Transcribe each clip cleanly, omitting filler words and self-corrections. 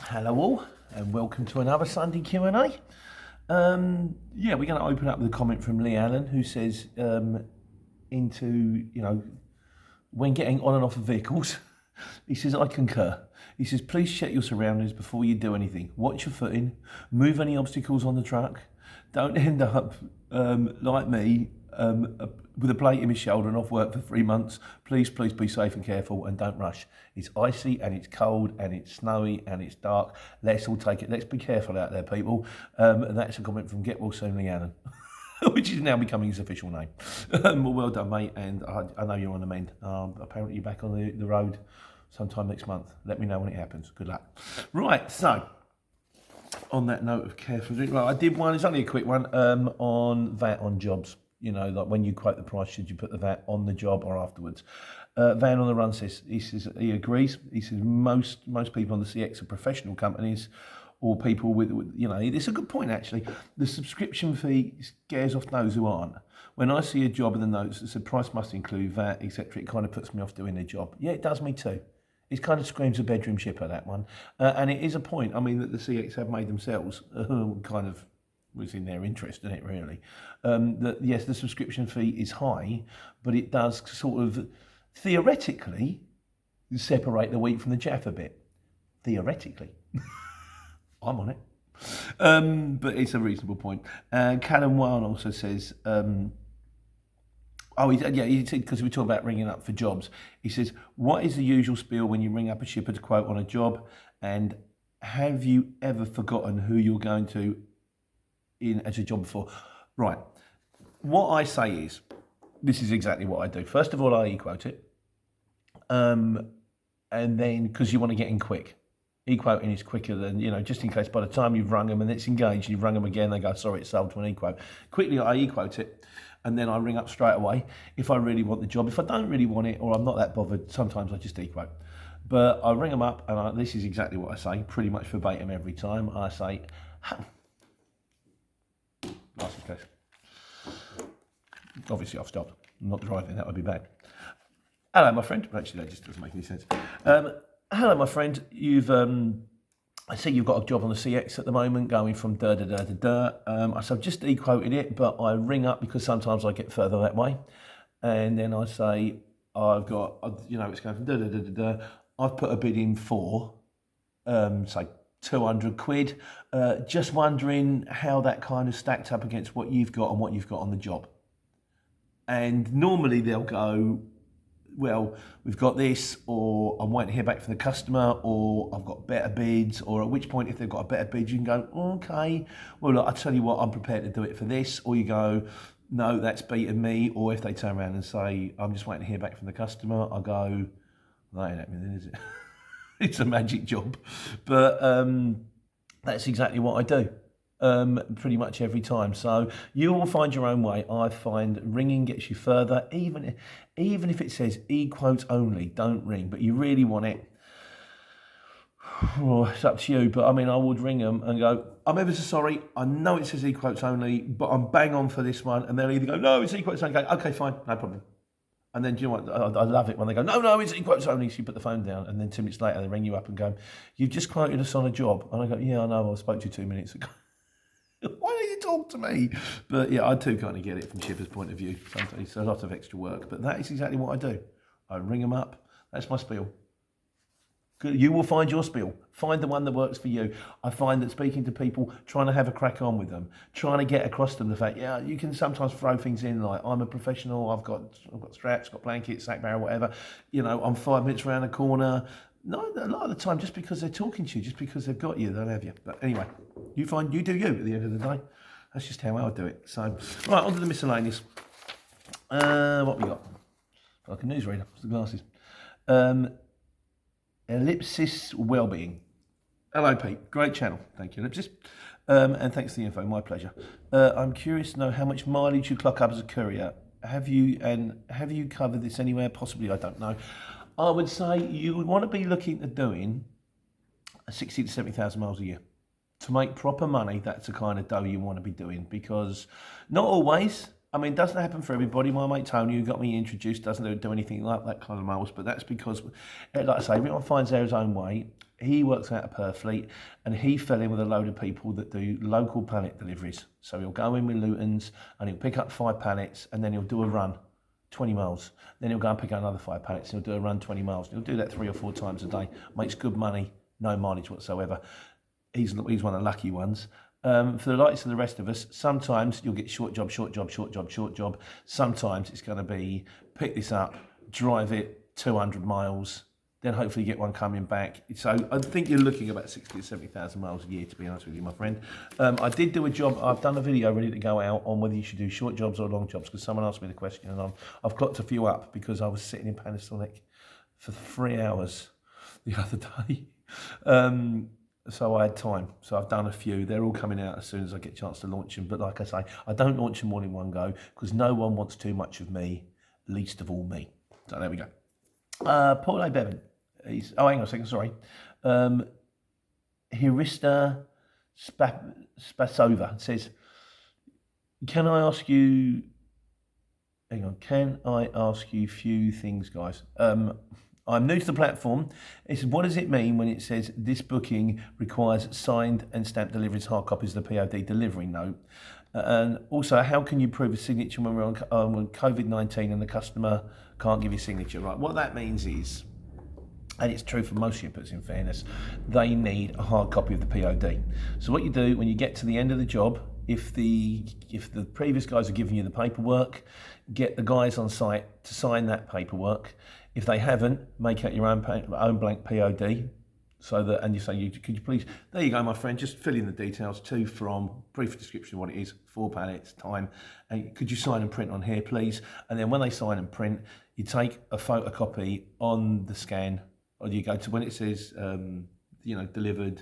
Hello all, and welcome to another Sunday Q&A. We're going to open up with a comment from Lee Allen, who says, when getting on and off of vehicles, he says, I concur. He says, please check your surroundings before you do anything. Watch your footing, move any obstacles on the truck. Don't end up like me, with a plate in my shoulder and off work for 3 months. Please be safe and careful and don't rush. It's icy and it's cold and it's snowy and it's dark. Let's all take it. Let's be careful out there, people. And that's a comment from Get Well Soon, Lee Allen, which is now becoming his official name. Well done, mate, and I know you're on the mend. Apparently you're back on the road sometime next month. Let me know when it happens. Good luck. Right, so on that note of careful, I did one, it's only a quick one, on VAT on jobs. You know, like when you quote the price, should you put the VAT on the job or afterwards? Van on the Run says, he agrees. He says most people on the CX are professional companies or people with, it's a good point actually. The subscription fee scares off those who aren't. When I see a job in the notes that said price must include VAT, etc., it kind of puts me off doing the job. Yeah, it does me too. It kind of screams a bedroom shipper, that one. And it is a point, that the CX have made themselves kind of was in their interest, isn't it, really? That, yes, the subscription fee is high, but it does sort of theoretically separate the wheat from the chaff a bit. Theoretically. I'm on it. But it's a reasonable point. Callum Wan also says, he said, because we talk about ringing up for jobs. He says, what is the usual spiel when you ring up a shipper to quote on a job? And have you ever forgotten who you're going to in as a job before? Right. What I say is, this is exactly what I do. First of all, I e-quote it. And then, because you want to get in quick. E-quoting is quicker than, just in case by the time you've rung them and it's engaged, you've rung them again, they go, sorry, it's sold to an e-quote. Quickly, I e-quote it. And then I ring up straight away if I really want the job. If I don't really want it or I'm not that bothered, sometimes I just e-quote. But I ring them up and this is exactly what I say, pretty much verbatim every time. I say, license case. Obviously I've stopped. I'm not driving, that would be bad. Hello, my friend. Actually, that just doesn't make any sense. Hello, my friend. I see you've got a job on the CX at the moment, going from So I've just e-quoted it, but I ring up because sometimes I get further that way. And then I say, it's going from I've put a bid in for, say, 200 quid. Just wondering how that kind of stacked up against what you've got and what you've got on the job. And normally they'll go, well, we've got this, or I'm waiting to hear back from the customer, or I've got better bids, or at which point if they've got a better bid, you can go, okay, well, look, I tell you what, I'm prepared to do it for this, or you go, no, that's beating me, or if they turn around and say, I'm just waiting to hear back from the customer, I go, that ain't happening, is it? It's a magic job. But that's exactly what I do. Pretty much every time. So you will find your own way. I find ringing gets you further, even if it says e-quotes only, don't ring, but you really want it. Well, it's up to you, but I would ring them and go, I'm ever so sorry, I know it says e-quotes only, but I'm bang on for this one, and they'll either go, no, it's e-quotes only, go, okay, fine, no problem. And then, do you know what, I love it when they go, no, it's e-quotes only, so you put the phone down, and then 2 minutes later they ring you up and go, you've just quoted us on a job, and I go, yeah, I know, I spoke to you 2 minutes ago. Why don't you talk to me? But yeah, I too kind of get it from shipper's point of view. Sometimes it's a lot of extra work, but that is exactly what I do. I ring them up. That's my spiel. You will find your spiel. Find the one that works for you. I find that speaking to people, trying to have a crack on with them, trying to get across to them the fact, yeah, you can sometimes throw things in like, I'm a professional, I've got straps, got blankets, sack barrel, whatever. I'm 5 minutes around the corner. No, a lot of the time, just because they're talking to you, just because they've got you, they'll have you. But anyway, you do you at the end of the day. That's just how I do it. So, right, on to the miscellaneous. What we got? Like a newsreader. What's the glasses? Ellipsis Wellbeing. Hello, Pete. Great channel. Thank you, Ellipsis. And thanks for the info. My pleasure. I'm curious to know how much mileage you clock up as a courier. Have you covered this anywhere? Possibly, I don't know. I would say you would want to be looking at doing 60 to 70,000 miles a year. To make proper money, that's the kind of dough you want to be doing, because not always, it doesn't happen for everybody. My mate Tony, who got me introduced, doesn't do anything like that kind of miles, but that's because, like I say, everyone finds their own way. He works out of Purfleet, and he fell in with a load of people that do local pallet deliveries. So he'll go in with Luton's and he'll pick up 5 pallets, and then he'll do a run 20 miles. Then he'll go and pick up another 5 pallets and he'll do a run 20 miles. He'll do that 3 or 4 times a day. Makes good money, no mileage whatsoever. He's one of the lucky ones. For the likes of the rest of us, sometimes you'll get short job. Sometimes it's going to be pick this up, drive it 200 miles, then hopefully get one coming back. So I think you're looking about 60 or 70,000 miles a year, to be honest with you, my friend. I did do a job. I've done a video ready to go out on whether you should do short jobs or long jobs, because someone asked me the question, and I've clocked a few up because I was sitting in Panasonic for 3 hours the other day. So I had time. So I've done a few. They're all coming out as soon as I get a chance to launch them. But like I say, I don't launch them all in one go because no one wants too much of me, least of all me. So there we go. Paul A. Bevan. Hang on a second, sorry. Hirista Spasova says, can I ask you a few things, guys? I'm new to the platform. It says, what does it mean when it says this booking requires signed and stamped deliveries, hard copies of the POD delivery note? And also, how can you prove a signature when we're on COVID-19 and the customer can't give you a signature? Right, what that means is, and it's true for most shippers in fairness, they need a hard copy of the POD. So what you do when you get to the end of the job, if the previous guys are giving you the paperwork, get the guys on site to sign that paperwork. If they haven't, make out your own blank POD. So that, and you say, could you please, there you go, my friend, just fill in the details, to, from, brief description of what it is, 4 pallets, time, and could you sign and print on here, please? And then when they sign and print, you take a photocopy on the scan, or you go to when it says, delivered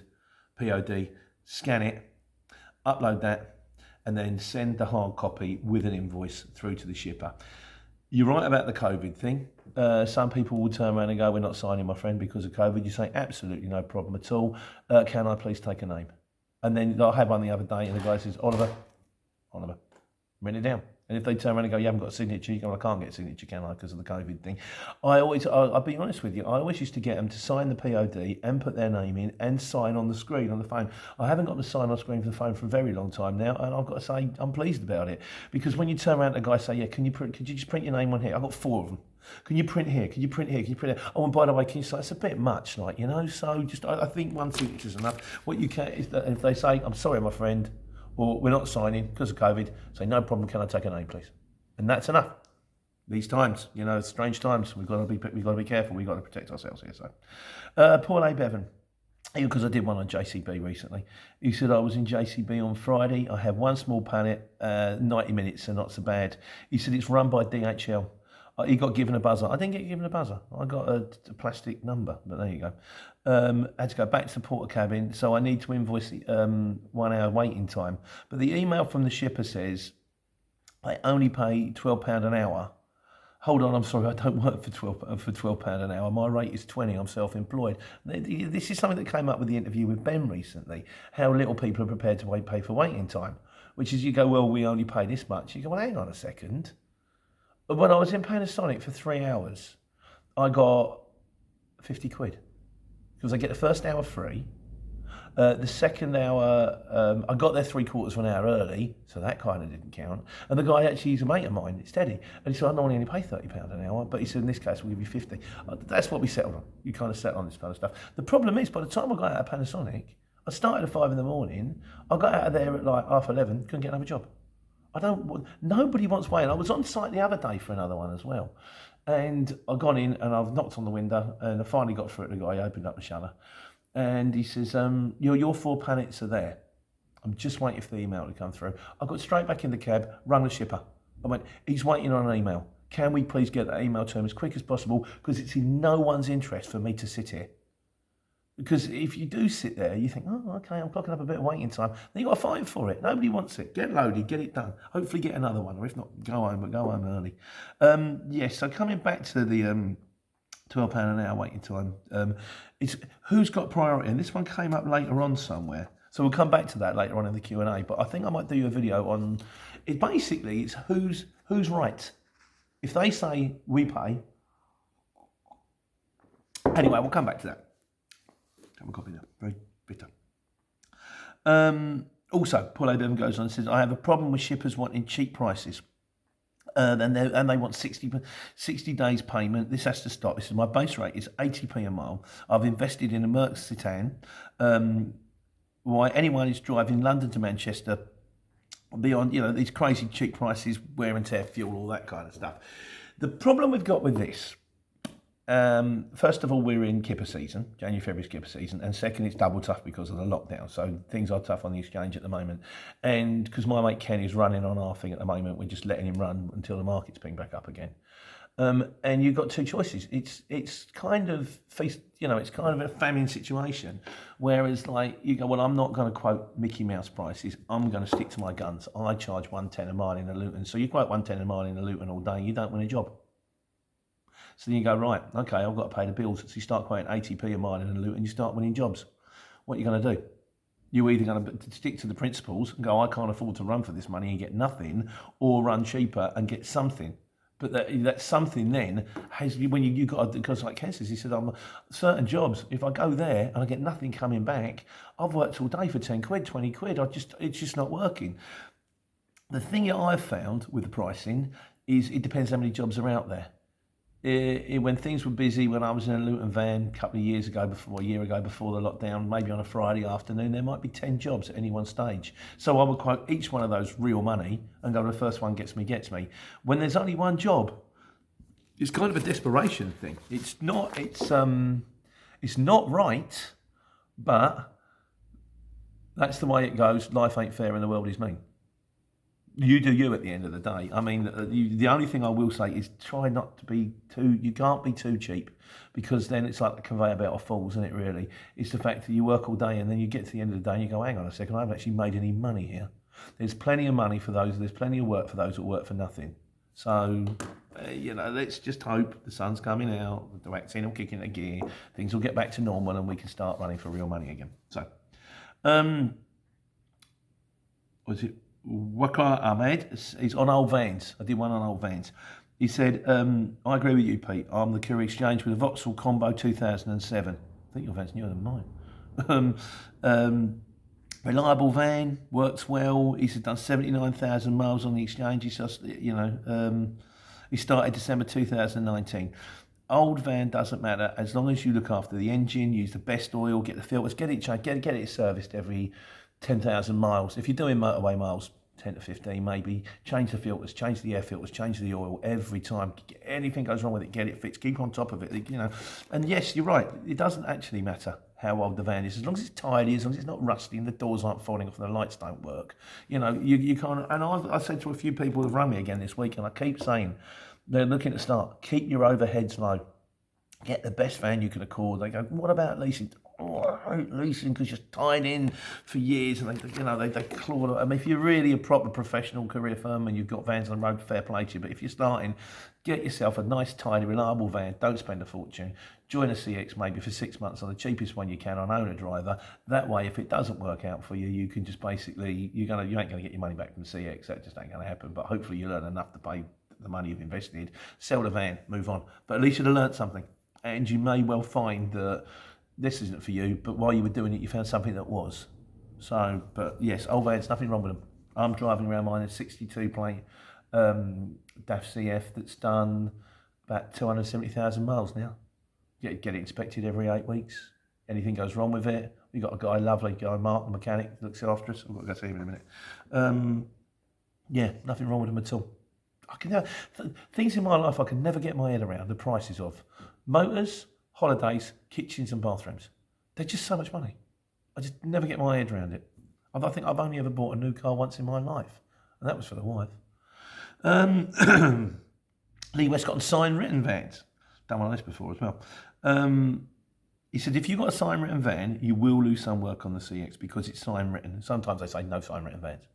POD, scan it, upload that, and then send the hard copy with an invoice through to the shipper. You're right about the COVID thing. Some people will turn around and go, we're not signing, my friend, because of COVID. You say, absolutely no problem at all. Can I please take a name? And then I had one the other day, and the guy says, Oliver, written it down. And if they turn around and go, you haven't got a signature, you go, well, I can't get a signature, can I, because of the COVID thing. I'll be honest with you, I always used to get them to sign the POD and put their name in and sign on the screen on the phone. I haven't got the sign on screen for the phone for a very long time now, and I've got to say I'm pleased about it. Because when you turn around and a guy say, yeah, could you just print your name on here? I've got 4 of them. Can you print here? Can you print here? Can you print here? Oh, and by the way, can you say, it's a bit much, like, so just, I think one signature is enough. What you can is that if they say, I'm sorry, my friend, or we're not signing because of COVID, say, no problem, can I take a name, please? And that's enough. These times, strange times, we've got to be careful. We've got to protect ourselves here. So, Paul A. Bevan, because I did one on JCB recently. He said, I was in JCB on Friday. I had 1 small pallet, 90 minutes, so not so bad. He said it's run by DHL. He got given a buzzer. I didn't get given a buzzer. I got a plastic number, but there you go. I had to go back to the porter cabin, so I need to invoice 1 hour waiting time. But the email from the shipper says, I only pay £12 an hour. Hold on, I'm sorry, I don't work for £12 an hour. My rate is 20, I'm self-employed. This is something that came up with the interview with Ben recently, how little people are prepared to pay for waiting time, which is you go, well, we only pay this much. You go, well, hang on a second. When I was in Panasonic for 3 hours, I got 50 quid because I get the first hour free. The second hour, I got there 3/4 of an hour early, so that kind of didn't count. And the guy actually is a mate of mine, it's Teddy. And he said, I normally only pay £30 an hour, but he said, in this case, we'll give you 50. That's what we settled on. You kind of settle on this kind of stuff. The problem is, by the time I got out of Panasonic, I started at 5 in the morning, I got out of there at like 11:30, couldn't get another job. Nobody wants waiting. I was on site the other day for another one as well. And I've gone in and I've knocked on the window and I finally got through to the guy. He opened up the shutter. And he says, your 4 pallets are there. I'm just waiting for the email to come through. I got straight back in the cab, rung the shipper. I went, he's waiting on an email. Can we please get that email to him as quick as possible? Because it's in no one's interest for me to sit here. Because if you do sit there, you think, oh, okay, I'm clocking up a bit of waiting time. Then you've got to fight for it. Nobody wants it. Get loaded, get it done. Hopefully get another one, or if not, go home, but go home early. Yes, so coming back to the £12 an hour waiting time, it's who's got priority? And this one came up later on somewhere. So we'll come back to that later on in the Q&A. But I think I might do you a video on it. Basically, it's who's right. If they say we pay. Anyway, we'll come back to that. Cup of coffee now. Very bitter. Also, Paul Abraham goes on and says, I have a problem with shippers wanting cheap prices. And they want 60 days payment. This has to stop. This is my base rate is 80p a mile. I've invested in a Merc Citan. Why anyone who's driving London to Manchester beyond, these crazy cheap prices, wear and tear fuel, all that kind of stuff. The problem we've got with this, first of all, we're in kipper season, January, February kipper season, and second, it's double tough because of the lockdown. So things are tough on the exchange at the moment. And because my mate Ken is running on our thing at the moment, we're just letting him run until the market's ping back up again. And you've got two choices. It's kind of it's kind of a famine situation. Whereas like you go, well, I'm not going to quote Mickey Mouse prices. I'm going to stick to my guns. I charge 110 a mile in a Luton. So you quote 110 a mile in a Luton all day, you don't win a job. So then you go, right, okay, I've got to pay the bills. So you start quoting 80p a mile in a Luton, you start winning jobs. What are you going to do? You're either going to stick to the principles and go, I can't afford to run for this money and get nothing, or run cheaper and get something. But that something then has, when you got, because like Ken says, he said, certain jobs, if I go there and I get nothing coming back, I've worked all day for 10 quid, 20 quid, it's just not working. The thing that I've found with the pricing is it depends how many jobs are out there. When things were busy, when I was in a Luton van a year ago before the lockdown, maybe on a Friday afternoon, there might be 10 jobs at any one stage. So I would quote each one of those real money and go, the first one gets me. When there's only one job, it's kind of a desperation thing. It's not right, but that's the way it goes. Life ain't fair and the world is mean. You do you at the end of the day. I mean, the only thing I will say is try not to be you can't be too cheap, because then it's like the conveyor belt of fools, isn't it, really? It's the fact that you work all day and then you get to the end of the day and you go, hang on a second, I haven't actually made any money here. There's plenty of money for those, there's plenty of work for those that work for nothing. So, let's just hope the sun's coming out, the vaccine will kick into gear, things will get back to normal and we can start running for real money again. So, Waqar Ahmed is on old vans. I did one on old vans. He said, I agree with you, Pete. I'm the Courier Exchange with a Vauxhall Combo 2007. I think your van's newer than mine. Reliable van, works well. He's done 79,000 miles on the Exchange. He started December 2019. Old van doesn't matter as long as you look after the engine, use the best oil, get the filters, get it serviced every 10,000 miles. If you're doing motorway miles, 10 to 15 maybe, change the filters, change the air filters, change the oil every time. Anything goes wrong with it, get it fixed, keep on top of it, And yes, you're right, it doesn't actually matter how old the van is, as long as it's tidy, as long as it's not rusty and the doors aren't falling off and the lights don't work. You can't, and I said to a few people who've rung me again this week, and I keep saying, they're looking to start, keep your overheads low. Get the best van you can afford. They go, what about leasing? Oh, I hate leasing because you're tied in for years, and they claw. I mean, if you're really a proper professional career firm and you've got vans on the road, fair play to you. But if you're starting, get yourself a nice, tidy, reliable van. Don't spend a fortune. Join a CX maybe for 6 months on the cheapest one you can on owner driver. That way, if it doesn't work out for you, you can just basically you ain't gonna get your money back from CX. That just ain't gonna happen. But hopefully, you'll earn enough to pay the money you've invested. Sell the van, move on. But at least you'd have learnt something. And you may well find that this isn't for you, but while you were doing it, you found something that was. So, but yes, old vans, nothing wrong with them. I'm driving around mine in a 62 plate DAF CF that's done about 270,000 miles now. Get it inspected every 8 weeks. Anything goes wrong with it, we got a guy, lovely guy, Mark, the mechanic, looks after us. I've got to go see him in a minute. Yeah, nothing wrong with them at all. Things in my life I can never get my head around the prices of. Motors, holidays, kitchens and bathrooms. They're just so much money. I just never get my head around it. I think I've only ever bought a new car once in my life, and that was for the wife. Lee Westcott on sign written vans. Done one of this before as well. He said, if you've got a sign written van, you will lose some work on the CX because it's sign written. Sometimes they say no sign written vans.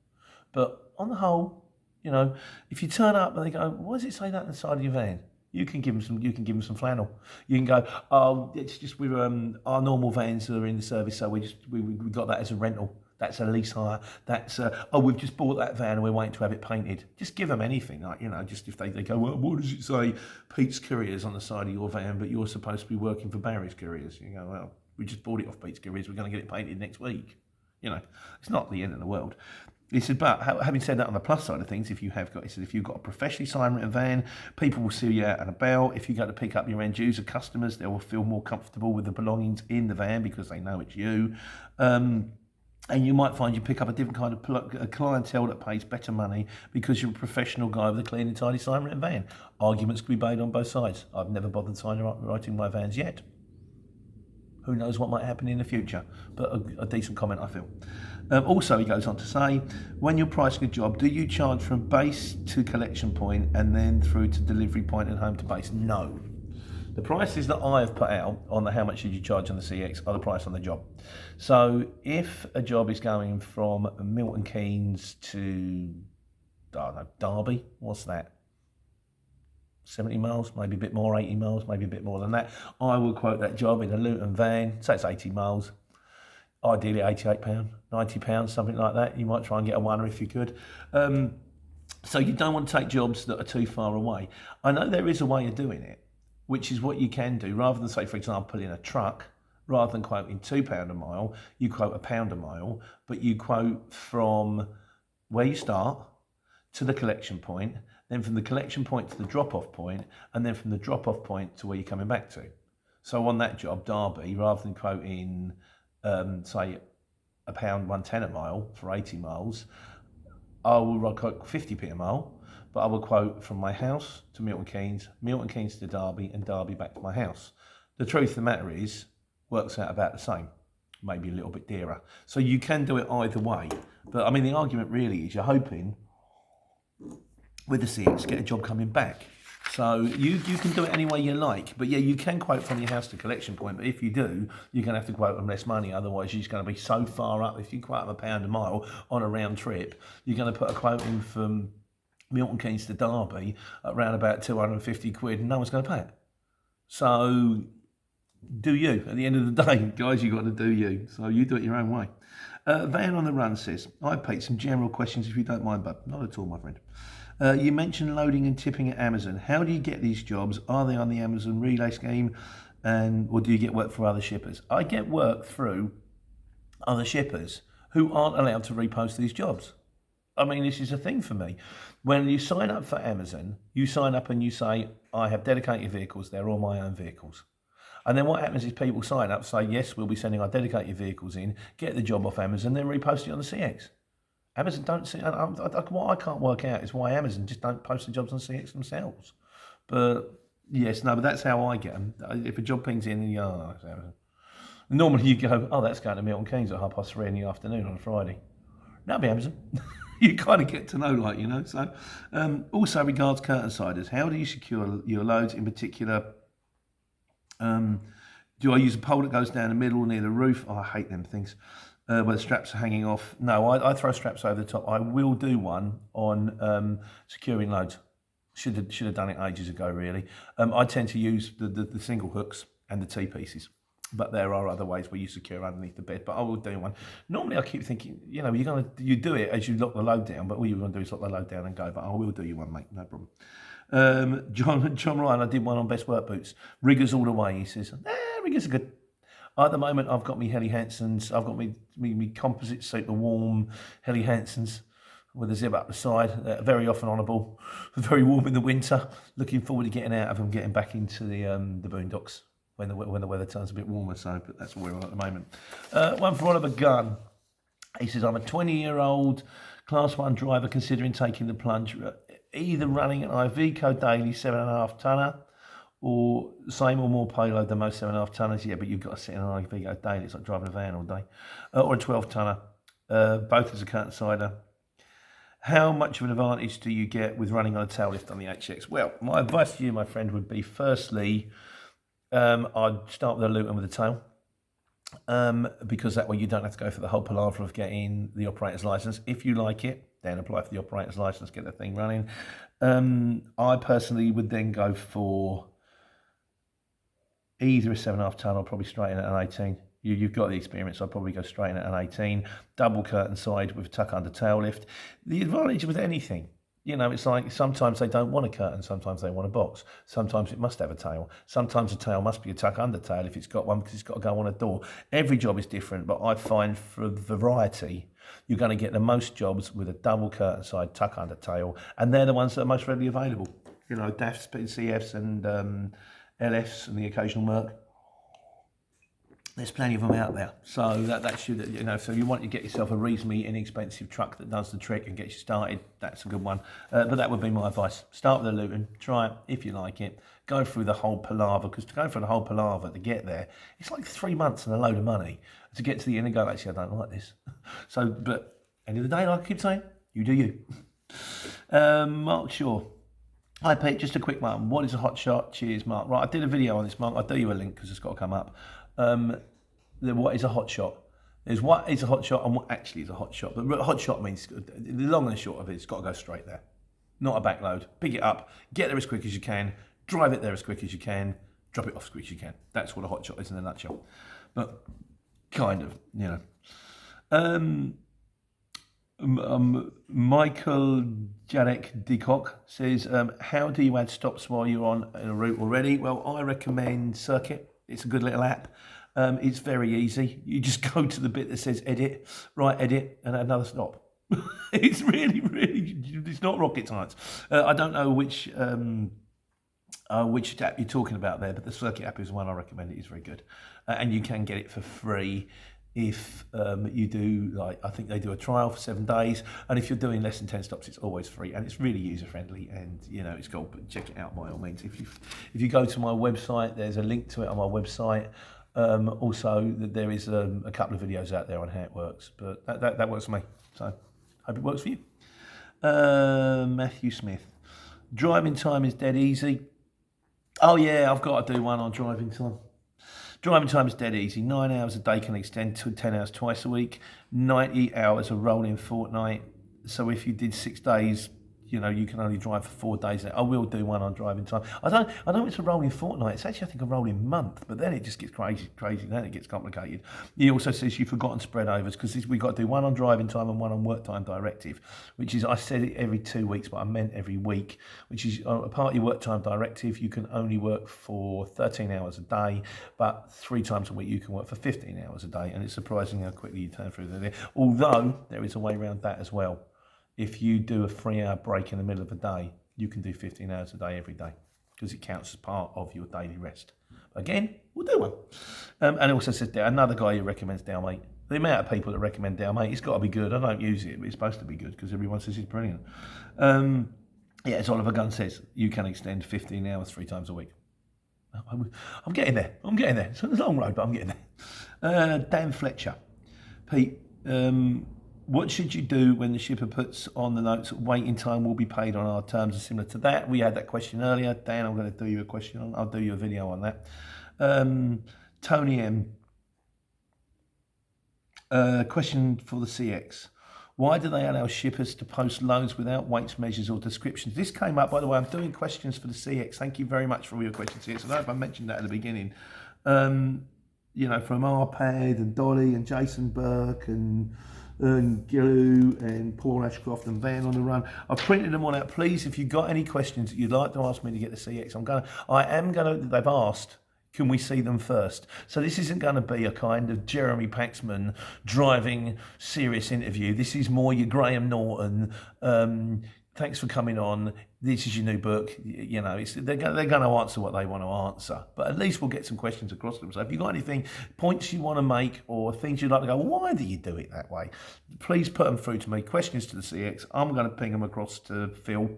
But on the whole, if you turn up and they go, why does it say that on the side of your van? You can give them some flannel. You can go, oh, it's just our normal vans are in the service, so we got that as a rental. That's a lease hire. That's we've just bought that van and we're waiting to have it painted. Just give them anything, just if they go, well, what does it say? Pete's Couriers on the side of your van, but you're supposed to be working for Barry's Couriers. You go, well, We just bought it off Pete's Garage. We're going to get it painted next week. You know, it's not the end of the world. He said, but having said that, on the plus side of things, if you've got a professionally signed written van, people will see you out and about. If you go to pick up your end user customers, they will feel more comfortable with the belongings in the van because they know it's you. And you might find you pick up a different kind of clientele that pays better money because you're a professional guy with a clean and tidy signed written van. Arguments can be made on both sides. I've never bothered writing my vans yet. Who knows what might happen in the future, but a decent comment, I feel. Also, he goes on to say, when you're pricing a job, do you charge from base to collection point and then through to delivery point and home to base? No. The prices that I have put out on the how much should you charge on the CX are the price on the job. So if a job is going from Milton Keynes to, I don't know, Derby, what's that? 70 miles, maybe a bit more, 80 miles, maybe a bit more than that. I will quote that job in a Luton van, say it's 80 miles, ideally £88, £90, something like that. You might try and get a one if you could. So you don't want to take jobs that are too far away. I know there is a way of doing it, which is what you can do. Rather than, say, for example, in a truck, rather than quoting £2 a mile, you quote £1 a mile, but you quote from where you start to the collection point, then from the collection point to the drop-off point, and then from the drop-off point to where you're coming back to. So on that job, Derby, rather than quoting, say, £1, £1.10 a mile for 80 miles, I will quote 50p a mile, but I will quote from my house to Milton Keynes to Derby, and Derby back to my house. The truth of the matter is, works out about the same, maybe a little bit dearer. So you can do it either way. But I mean, the argument really is you're hoping with the CX get a job coming back. So you can do it any way you like. But yeah, you can quote from your house to collection point. But if you do, you're going to have to quote them less money. Otherwise, you're just going to be so far up. If you quote them £1 a mile on a round trip, you're going to put a quote in from Milton Keynes to Derby at around about 250 quid, and no one's going to pay it. So do you. At the end of the day, guys, you've got to do you. So you do it your own way. Van on the Run says, hi Pete, some general questions if you don't mind, bud. Not at all, my friend. You mentioned loading and tipping at Amazon. How do you get these jobs? Are they on the Amazon relay scheme? Or do you get work for other shippers? I get work through other shippers who aren't allowed to repost these jobs. I mean, this is a thing for me. When you sign up for Amazon, you sign up and you say, I have dedicated vehicles, they're all my own vehicles. And then what happens is people sign up, say, yes, we'll be sending our dedicated vehicles in, get the job off Amazon, then repost it on the CX. Amazon don't see, what I can't work out is why Amazon just don't post the jobs on CX themselves. But yes, no, but that's how I get them. If a job pings in, that's Amazon. Normally you go, oh, that's going to Milton Keynes at 3:30 in the afternoon on a Friday. That'll be Amazon. You kind of get to know, like, you know. So, also regards curtain siders, how do you secure your loads in particular? Do I use a pole that goes down the middle near the roof? Oh, I hate them things. Where the straps are hanging off. No, I throw straps over the top. I will do one on securing loads. Should have done it ages ago, really. I tend to use the single hooks and the T-pieces. But there are other ways where you secure underneath the bed, but I will do one. Normally I keep thinking, you know, you do it as you lock the load down, but all you're going to do is lock the load down and go, but I will do you one, mate, no problem. John Ryan, I did one on best work boots. Riggers all the way, he says. Riggers are good. At the moment, I've got me Helly Hansons. I've got me composite super warm Helly Hansons with a zip up the side. Very often on a ball. Very warm in the winter. Looking forward to getting out of them, getting back into the boondocks when the weather turns a bit warmer. So, but that's where we're at the moment. One for Oliver Gunn. He says, I'm a 20-year-old Class 1 driver considering taking the plunge, either running an Iveco daily 7.5 tonner or same or more payload than most 7.5 tonners. Yeah, but you've got to sit in an Iveco daily. It's like driving a van all day. Or a 12 tonner, both as a curtain sider. How much of an advantage do you get with running on a tail lift on the HX? Well, my advice to you, my friend, would be firstly, I'd start with a Luton with a tail. Because that way you don't have to go for the whole palaver of getting the operator's license. If you like it, then apply for the operator's license, get the thing running. I personally would then go for either a 7.5 tonne or probably straight in at an 18. You've got the experience, I'd probably go straight in at an 18. Double curtain side with a tuck under tail lift. The advantage with anything You know, it's like sometimes they don't want a curtain, sometimes they want a box. Sometimes it must have a tail. Sometimes a tail must be a tuck under tail if it's got one because it's got to go on a door. Every job is different, but I find for variety, you're going to get the most jobs with a double curtain side, tuck under tail, and they're the ones that are most readily available. You know, DAFs, CFs and LFs and the occasional Merc. There's plenty of them out there. So that should, you know, so you want to get yourself a reasonably inexpensive truck that does the trick and gets you started. That's a good one. But that would be my advice. Start with the Luton, try it if you like it. Go through the whole palaver, because to go through the whole palaver to get there, it's like 3 months and a load of money. To get to the end and go, actually, I don't like this. So, but end of the day, like I keep saying, you do you. Mark Shaw. Hi Pete, just a quick one. What is a hot shot? Cheers, Mark. Right, I did a video on this, Mark. I'll do you a link because it's got to come up. What is a hot shot? There's what is a hot shot and what actually is a hot shot. But a hot shot means, the long and the short of it, it's got to go straight there. Not a backload. Pick it up, get there as quick as you can, drive it there as quick as you can, drop it off as quick as you can. That's what a hot shot is in a nutshell. But kind of, you know. Michael Jarek Decock says, how do you add stops while you're on a route already? Well, I recommend Circuit. It's a good little app. It's very easy. You just go to the bit that says edit, right, edit, and add another stop. It's really, it's not rocket science. I don't know which app you're talking about there, but the Circuit app is one I recommend. It is very good. And you can get it for free if you do, like, I think they do a trial for 7 days, and if you're doing less than 10 stops, it's always free, and it's really user friendly, and you know, it's cool. But check it out by all means. If you go to my website, there's a link to it on my website. Also, there is a couple of videos out there on how it works, but that works for me. So hope it works for you. Matthew Smith, driving time is dead easy. Oh yeah, I've got to do one on driving time. Driving time is dead easy. 9 hours a day can extend to 10 hours twice a week. 90 hours a rolling fortnight. So if you did 6 days, you know, you can only drive for 4 days. I will do one on driving time. I know it's a rolling fortnight. It's actually, I think, a rolling month, but then it just gets crazy. Then it gets complicated. He also says you've forgotten spread overs, because we've got to do one on driving time and one on work time directive, which is, I said it every 2 weeks, but I meant every week, which is a part of your work time directive. You can only work for 13 hours a day, but 3 times a week you can work for 15 hours a day, and it's surprising how quickly you turn through there. Although there is a way around that as well. If you do a 3-hour break in the middle of the day, you can do 15 hours a day every day, because it counts as part of your daily rest. Again, we'll do one. And it also says there, another guy who recommends Dalmate. The amount of people that recommend Dalmate, it's got to be good. I don't use it, but it's supposed to be good because everyone says it's brilliant. Yeah, as Oliver Gunn says, you can extend 15 hours 3 times a week. I'm getting there. It's a long road, but I'm getting there. Dan Fletcher. Pete, what should you do when the shipper puts on the notes waiting time will be paid on our terms are similar to that? We had that question earlier. Dan, I'm going to do you a question on. I'll do you a video on that. Tony M. Question for the CX. Why do they allow shippers to post loads without weights, measures or descriptions? This came up, by the way, I'm doing questions for the CX. Thank you very much for all your questions, CX. I don't know if I mentioned that at the beginning. You know, from Arpad and Dolly and Jason Burke and Gillu and Paul Ashcroft and Van on the Run. I've printed them all out. Please, if you've got any questions that you'd like to ask me to get the CX, I am going to, they've asked, can we see them first? So this isn't going to be a kind of Jeremy Paxman driving serious interview. This is more your Graham Norton. Thanks for coming on. This is your new book. You know, they're going to answer what they want to answer. But at least we'll get some questions across them. So if you've got anything, points you want to make or things you'd like to go, why do you do it that way? Please put them through to me. Questions to the CX. I'm going to ping them across to Phil,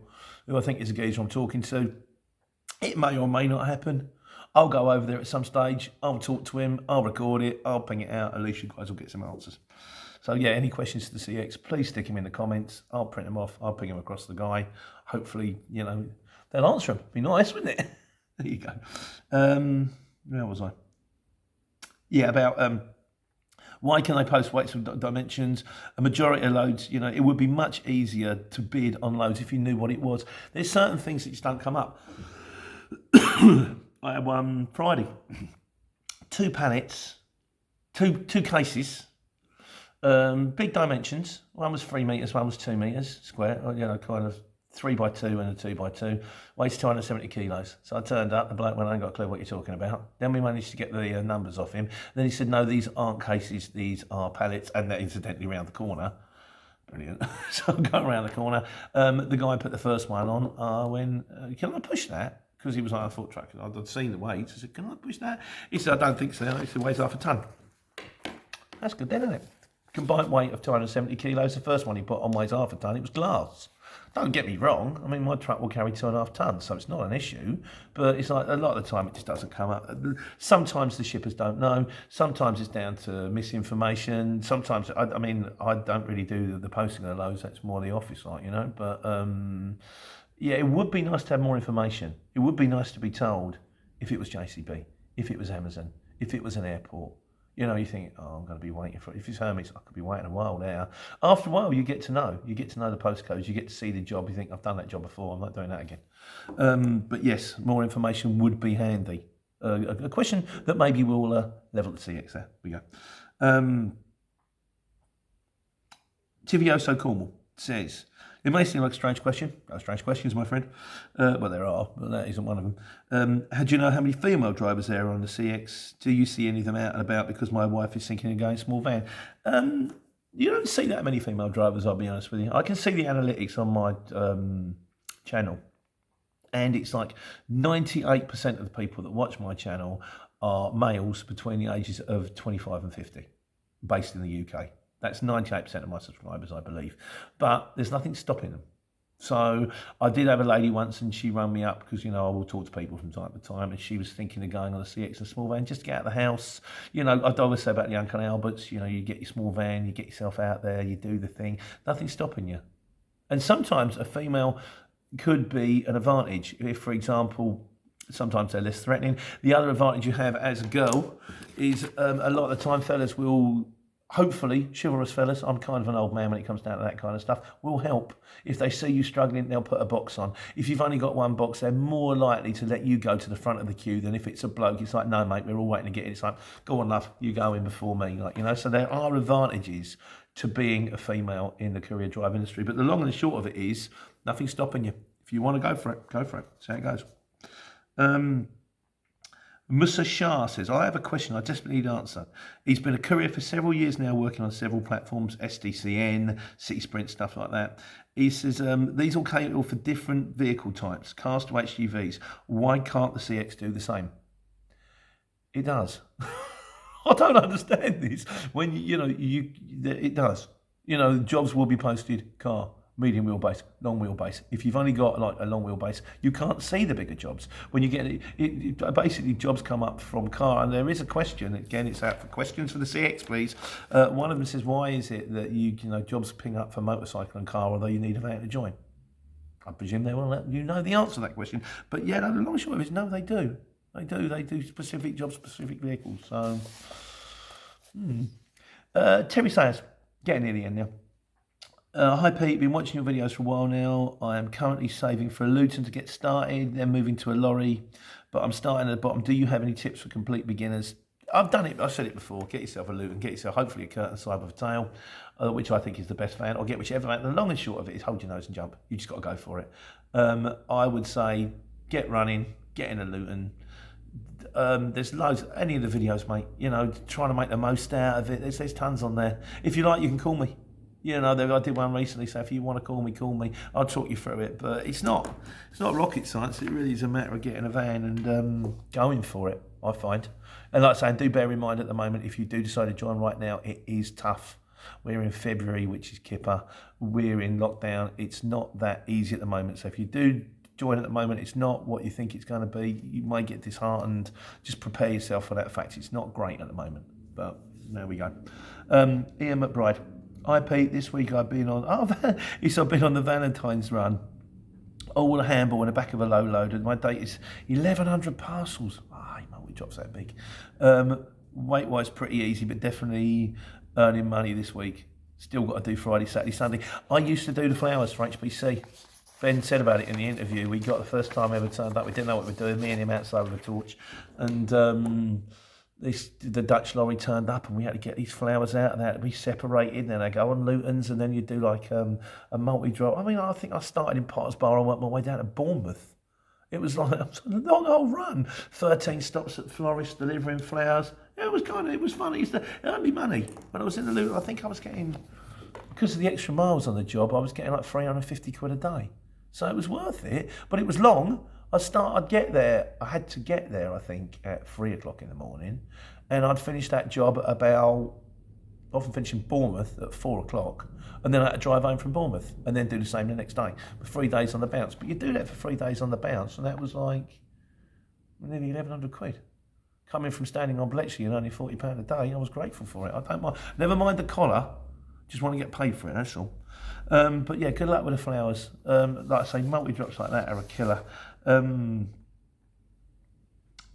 who I think is a geezer I'm talking to. It may or may not happen. I'll go over there at some stage. I'll talk to him. I'll record it. I'll ping it out. At least you guys will get some answers. So yeah, any questions to the CX, please stick them in the comments. I'll print them off. I'll ping them across the guy. Hopefully, you know, they'll answer them. Be nice, wouldn't it? There you go. Where was I? Yeah, about why can they post weights and dimensions? A majority of loads, you know, it would be much easier to bid on loads if you knew what it was. There's certain things that just don't come up. I had one Friday. 2 pallets, two cases. Big dimensions. One was 3 meters, one was 2 meters square. You know, kind of 3x2 and a 2x2, weighs 270 kilos. So I turned up, the bloke went, I ain't got a clue what you're talking about. Then we managed to get the numbers off him. Then he said, no, these aren't cases, these are pallets, and they're incidentally around the corner. Brilliant. So I'm going around the corner. The guy put the first one on. I went, can I push that? Because he was like a foot truck. I'd seen the weights. I said, can I push that? He said, I don't think so. He said, weighs half a tonne. That's good then, isn't it? Combined weight of 270 kilos. The first one he put on weighs half a tonne. It was glass. Don't get me wrong. I mean, my truck will carry 2.5 tonnes, so it's not an issue. But it's like a lot of the time it just doesn't come up. Sometimes the shippers don't know. Sometimes it's down to misinformation. Sometimes, I don't really do the posting of those. That's more the office, like, you know. But yeah, it would be nice to have more information. It would be nice to be told if it was JCB, if it was Amazon, if it was an airport. You know, you think, oh, I'm going to be waiting for it. If it's Hermes, I could be waiting a while there. After a while, you get to know. You get to know the postcodes. You get to see the job. You think, I've done that job before. I'm not doing that again. But yes, more information would be handy. A question that maybe we'll level the CX there. We go. Tivioso Cornwall says, it may seem like a strange question. No strange questions, my friend. Well, there are, but that isn't one of them. How do you know how many female drivers there are on the CX? Do you see any of them out and about? Because my wife is thinking of going small van. You don't see that many female drivers, I'll be honest with you. I can see the analytics on my channel. And it's like 98% of the people that watch my channel are males between the ages of 25 and 50, based in the UK. That's 98% of my subscribers, I believe. But there's nothing stopping them. So I did have a lady once and she rang me up because, you know, I will talk to people from time to time, and she was thinking of going on a CX, a small van, just to get out of the house. You know, I'd always say about the Uncle Alberts, you know, you get your small van, you get yourself out there, you do the thing. Nothing's stopping you. And sometimes a female could be an advantage. If, for example, sometimes they're less threatening. The other advantage you have as a girl is a lot of the time fellas will, hopefully, chivalrous fellas, I'm kind of an old man when it comes down to that kind of stuff, will help. If they see you struggling, they'll put a box on. If you've only got one box, they're more likely to let you go to the front of the queue than if it's a bloke. It's like, no, mate, we're all waiting to get in. It's like, go on, love, you go in before me. Like, you know, so there are advantages to being a female in the courier drive industry. But the long and the short of it is, nothing's stopping you. If you want to go for it, go for it. See how it goes. Musa Shah says, I have a question I desperately need an answer. He's been a courier for several years now, working on several platforms, SDCN, City Sprint, stuff like that. He says, these all cater for different vehicle types, cars to HGVs. Why can't the CX do the same? It does. I don't understand this. When, it does. You know, jobs will be posted, car, medium wheelbase, long wheelbase. If you've only got like a long wheelbase, you can't see the bigger jobs. When you get it, basically jobs come up from car, and there is a question. Again, it's out for questions for the CX, please. One of them says, why is it that you know jobs ping up for motorcycle and car, although you need a van to join? I presume they will let you know the answer to that question. But yeah, no, the long and short of it is no, they do. They do specific jobs, specific vehicles. So, Terry Sayers, getting near the end now. Hi Pete, been watching your videos for a while now. I am currently saving for a Luton to get started, then moving to a lorry, but I'm starting at the bottom. Do you have any tips for complete beginners? I've done it, I've said it before. Get yourself a Luton, get yourself hopefully a curtain side with a tail, which I think is the best van, or get whichever van. The long and short of it is hold your nose and jump. You just got to go for it. I would say get running, get in a Luton. There's loads, any of the videos, mate, you know, trying to make the most out of it. There's tons on there. If you like, you can call me. You know, I did one recently, so if you want to call me. I'll talk you through it. But it's not rocket science. It really is a matter of getting a van and going for it, I find. And like I say, do bear in mind at the moment, if you do decide to join right now, it is tough. We're in February, which is kipper. We're in lockdown. It's not that easy at the moment. So if you do join at the moment, it's not what you think it's going to be. You might get disheartened. Just prepare yourself for that fact. It's not great at the moment. But there we go. Ian McBride. Hi Pete, this week I've been on, I've been on the Valentine's run. All a handball in the back of a low load, and my date is 1,100 parcels. My weight drops that big. Weight-wise, pretty easy, but definitely earning money this week. Still got to do Friday, Saturday, Sunday. I used to do the flowers for HBC. Ben said about it in the interview. We got the first time ever turned up. We didn't know what we were doing, me and him outside with a torch. And the Dutch lorry turned up and we had to get these flowers out and they had to be separated. Then they go on Luton's and then you do like a multi-drop. I mean, I think I started in Potter's Bar and worked my way down to Bournemouth. It was like a long old run. 13 stops at florists delivering flowers. Yeah, it was funny. It's the early money. When I was in the Luton, I think I was getting, because of the extra miles on the job, I was getting like 350 quid a day. So it was worth it, but it was long. I'd get there, I had to get there, I think, at 3 o'clock in the morning. And I'd finish that job at about, often finish in Bournemouth at 4 o'clock. And then I had to drive home from Bournemouth and then do the same the next day. With 3 days on the bounce. But you do that for 3 days on the bounce, and that was like nearly 1,100 quid. Coming from standing on Bletchley and only £40 a day, I was grateful for it. I don't mind. Never mind the collar, just want to get paid for it, that's all. But yeah, good luck with the flowers. Like I say, multi-drops like that are a killer.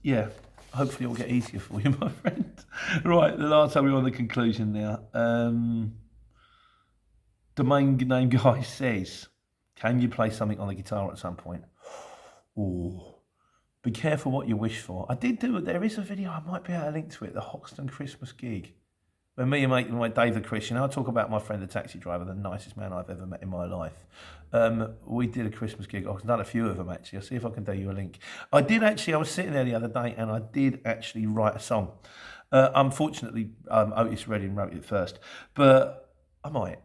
Yeah, hopefully it'll get easier for you, my friend. Right, the last time we're on the conclusion now. The main name guy says, can you play something on the guitar at some point? Oh, be careful what you wish for. I did do it. There is a video, I might be able to link to it, the Hoxton Christmas gig. When me and my Dave the Christian, I'll talk about my friend the taxi driver, the nicest man I've ever met in my life. We did a Christmas gig. I've done a few of them actually. I'll see if I can do you a link. I was sitting there the other day and I did actually write a song. Unfortunately, Otis Redding wrote it first, but I might.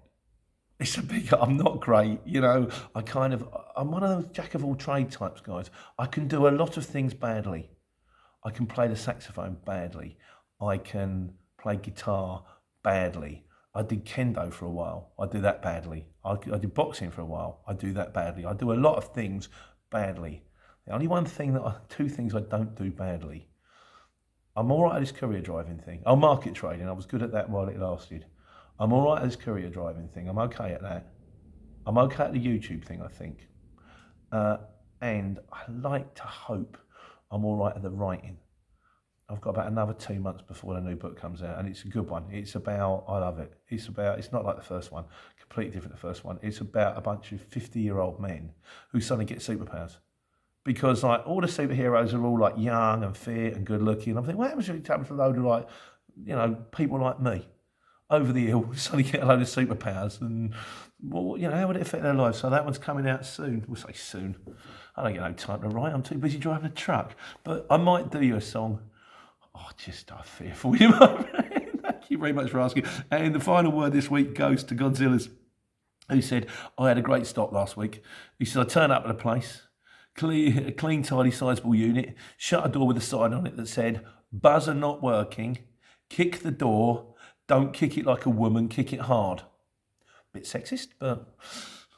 I'm not great, you know. I'm one of those jack of all trade types guys. I can do a lot of things badly. I can play the saxophone badly. I can play guitar badly. I did kendo for a while. I do that badly. I did boxing for a while. I do that badly. I do a lot of things badly. The only two things I don't do badly. I'm all right at this courier driving thing. Market trading. I was good at that while it lasted. I'm all right at this courier driving thing. I'm okay at that. I'm okay at the YouTube thing, I think. And I like to hope I'm all right at the writing. I've got about another 2 months before the new book comes out, and it's a good one. I love it. It's not like the first one, completely different the first one. It's about a bunch of 50-year-old men who suddenly get superpowers. Because like all the superheroes are all like young and fit and good looking. I'm thinking, what happens if it happens to a load of like, you know, people like me? Over the hill, suddenly get a load of superpowers, and well, you know, how would it affect their lives? So that one's coming out soon. We'll say soon. I don't get no time to write. I'm too busy driving a truck. But I might do you a song. I fear for you, my friend. Thank you very much for asking. And the final word this week goes to Godzilla's, who said, I had a great stop last week. He said, I turned up at a place, a clean, tidy, sizable unit, shut a door with a sign on it that said, buzzer not working, kick the door, don't kick it like a woman, kick it hard. Bit sexist, but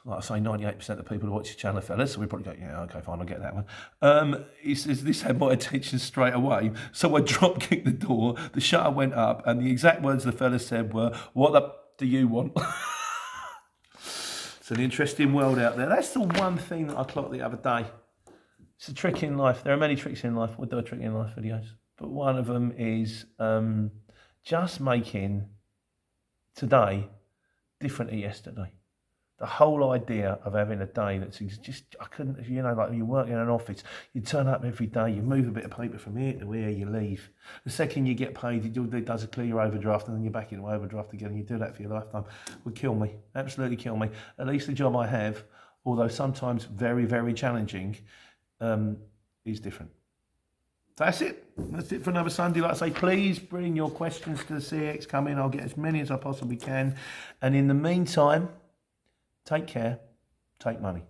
like I say, 98% of the people who watch the channel are fellas, so we probably go, yeah, okay, fine, I'll get that one. He says, this had my attention straight away, so I drop kicked the door, the shutter went up, and the exact words the fella said were, what the do you want? It's an interesting world out there. That's the one thing that I clocked the other day. It's a trick in life. There are many tricks in life. We'll do a trick in life videos. But one of them is just making today different to yesterday. The whole idea of having a day that's just, I couldn't, you know, like you work in an office, you turn up every day, you move a bit of paper from here to here, you leave. The second you get paid, it does a clear overdraft and then you're back into overdraft again, and you do that for your lifetime. Would kill me, absolutely kill me. At least the job I have, although sometimes very, very challenging, is different. That's it. That's it for another Sunday. Like I say, please bring your questions to the CX. Come in. I'll get as many as I possibly can. And in the meantime, take care. Take money.